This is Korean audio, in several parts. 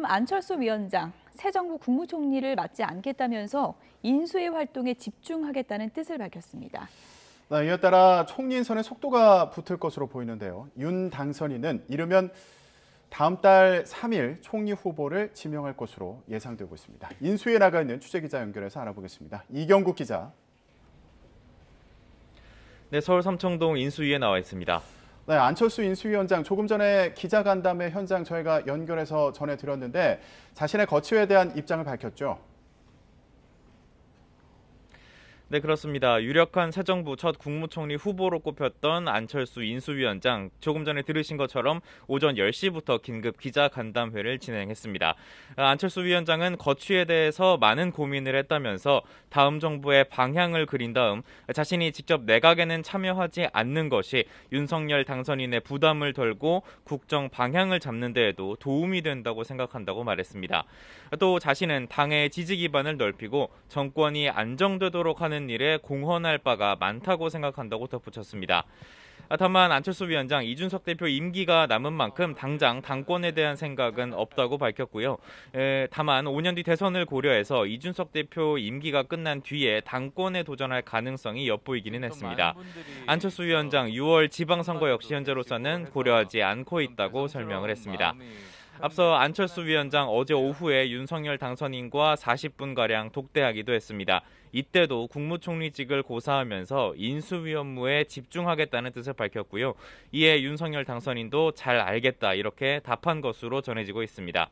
처럼 안철수 위원장, 새 정부 국무총리를 맡지 않겠다면서 인수위 활동에 집중하겠다는 뜻을 밝혔습니다. 네, 이에 따라 총리 인선에 속도가 붙을 것으로 보이는데요. 윤 당선인은 이르면 다음 달 3일 총리 후보를 지명할 것으로 예상되고 있습니다. 인수위에 나가 있는 취재기자 연결해서 알아보겠습니다. 이경국 기자. 네, 서울 삼청동 인수위에 나와 있습니다. 네, 안철수 인수위원장 조금 전에 기자간담회 현장 저희가 연결해서 전해드렸는데 자신의 거취에 대한 입장을 밝혔죠. 네, 그렇습니다. 유력한 새 정부 첫 국무총리 후보로 꼽혔던 안철수 인수위원장, 조금 전에 들으신 것처럼 오전 10시부터 긴급 기자간담회를 진행했습니다. 안철수 위원장은 거취에 대해서 많은 고민을 했다면서 다음 정부의 방향을 그린 다음 자신이 직접 내각에는 참여하지 않는 것이 윤석열 당선인의 부담을 덜고 국정 방향을 잡는 데에도 도움이 된다고 생각한다고 말했습니다. 또 자신은 당의 지지 기반을 넓히고 정권이 안정되도록 하는 일에 공헌할 바가 많다고 생각한다고 덧붙였습니다. 다만 안철수 위원장, 이준석 대표 임기가 남은 만큼 당장 당권에 대한 생각은 없다고 밝혔고요. 다만 5년 뒤 대선을 고려해서 이준석 대표 임기가 끝난 뒤에 당권에 도전할 가능성이 엿보이기는 했습니다. 안철수 위원장 6월 지방선거 역시 현재로서는 고려하지 않고 있다고 설명을 했습니다. 앞서 안철수 위원장 어제 오후에 윤석열 당선인과 40분가량 독대하기도 했습니다. 이때도 국무총리직을 고사하면서 인수위 업무에 집중하겠다는 뜻을 밝혔고요. 이에 윤석열 당선인도 잘 알겠다 이렇게 답한 것으로 전해지고 있습니다.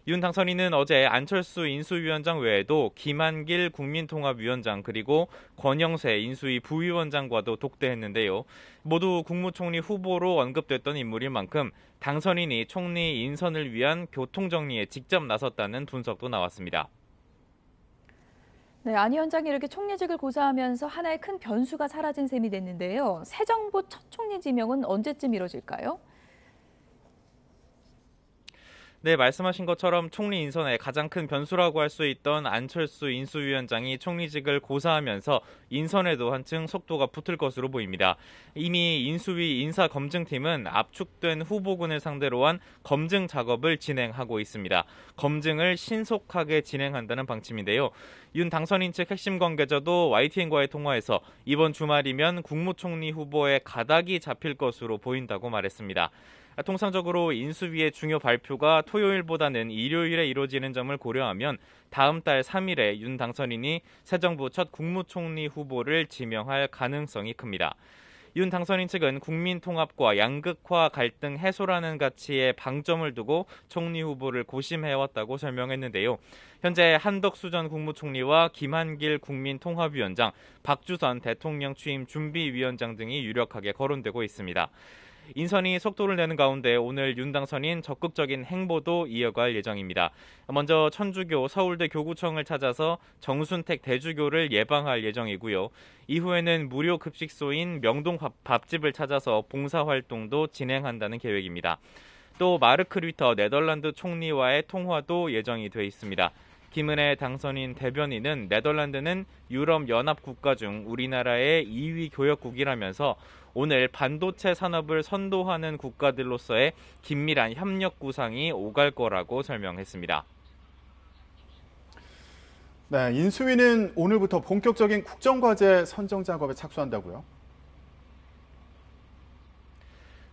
윤 당선인은 어제 안철수 인수위원장 외에도 김한길 국민통합위원장 그리고 권영세 인수위 부위원장과도 독대했는데요. 모두 국무총리 후보로 언급됐던 인물인 만큼 당선인이 총리 인선을 위한 교통정리에 직접 나섰다는 분석도 나왔습니다. 네, 안 위원장이 이렇게 총리직을 고사하면서 하나의 큰 변수가 사라진 셈이 됐는데요. 새 정부 첫 총리 지명은 언제쯤 이뤄질까요? 네, 말씀하신 것처럼 총리 인선의 가장 큰 변수라고 할 수 있던 안철수 인수위원장이 총리직을 고사하면서 인선에도 한층 속도가 붙을 것으로 보입니다. 이미 인수위 인사검증팀은 압축된 후보군을 상대로 한 검증 작업을 진행하고 있습니다. 검증을 신속하게 진행한다는 방침인데요. 윤 당선인 측 핵심 관계자도 YTN과의 통화에서 이번 주말이면 국무총리 후보의 가닥이 잡힐 것으로 보인다고 말했습니다. 통상적으로 인수위의 중요 발표가 토요일보다는 일요일에 이루어지는 점을 고려하면 다음 달 3일에 윤 당선인이 새 정부 첫 국무총리 후보를 지명할 가능성이 큽니다. 윤 당선인 측은 국민통합과 양극화 갈등 해소라는 가치에 방점을 두고 총리 후보를 고심해왔다고 설명했는데요. 현재 한덕수 전 국무총리와 김한길 국민통합위원장, 박주선 대통령 취임 준비위원장 등이 유력하게 거론되고 있습니다. 인선이 속도를 내는 가운데 오늘 윤 당선인 적극적인 행보도 이어갈 예정입니다. 먼저 천주교 서울대 교구청을 찾아서 정순택 대주교를 예방할 예정이고요. 이후에는 무료 급식소인 명동 밥집을 찾아서 봉사활동도 진행한다는 계획입니다. 또 마르크 류터 네덜란드 총리와의 통화도 예정이 돼 있습니다. 김은혜 당선인 대변인은 네덜란드는 유럽연합 국가 중 우리나라의 2위 교역국이라면서 오늘 반도체 산업을 선도하는 국가들로서의 긴밀한 협력 구상이 오갈 거라고 설명했습니다. 네, 인수위는 오늘부터 본격적인 국정과제 선정 작업에 착수한다고요?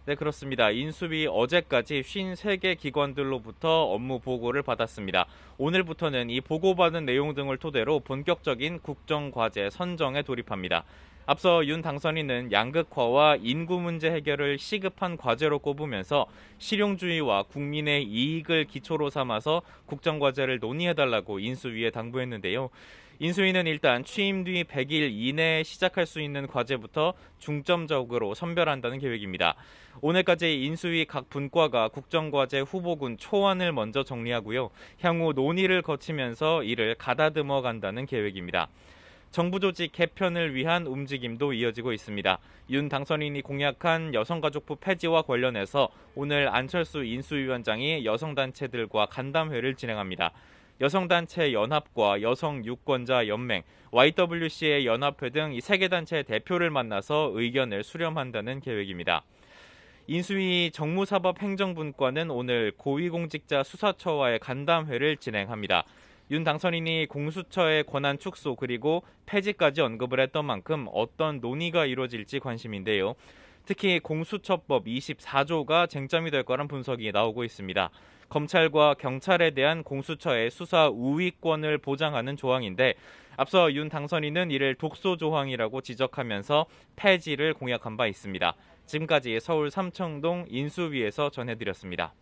네, 그렇습니다. 인수위 어제까지 53개 기관들로부터 업무 보고를 받았습니다. 오늘부터는 이 보고받은 내용 등을 토대로 본격적인 국정과제 선정에 돌입합니다. 앞서 윤 당선인은 양극화와 인구 문제 해결을 시급한 과제로 꼽으면서 실용주의와 국민의 이익을 기초로 삼아서 국정과제를 논의해달라고 인수위에 당부했는데요. 인수위는 일단 취임 뒤 100일 이내에 시작할 수 있는 과제부터 중점적으로 선별한다는 계획입니다. 오늘까지 인수위 각 분과가 국정과제 후보군 초안을 먼저 정리하고요. 향후 논의를 거치면서 이를 가다듬어 간다는 계획입니다. 정부 조직 개편을 위한 움직임도 이어지고 있습니다. 윤 당선인이 공약한 여성가족부 폐지와 관련해서 오늘 안철수 인수위원장이 여성단체들과 간담회를 진행합니다. 여성단체 연합과 여성유권자 연맹, YWCA 연합회 등 이 3개 단체의 대표를 만나서 의견을 수렴한다는 계획입니다. 인수위 정무사법행정분과는 오늘 고위공직자 수사처와의 간담회를 진행합니다. 윤 당선인이 공수처의 권한 축소 그리고 폐지까지 언급을 했던 만큼 어떤 논의가 이루어질지 관심인데요. 특히 공수처법 24조가 쟁점이 될 거란 분석이 나오고 있습니다. 검찰과 경찰에 대한 공수처의 수사 우위권을 보장하는 조항인데 앞서 윤 당선인은 이를 독소 조항이라고 지적하면서 폐지를 공약한 바 있습니다. 지금까지 서울 삼청동 인수위에서 전해드렸습니다.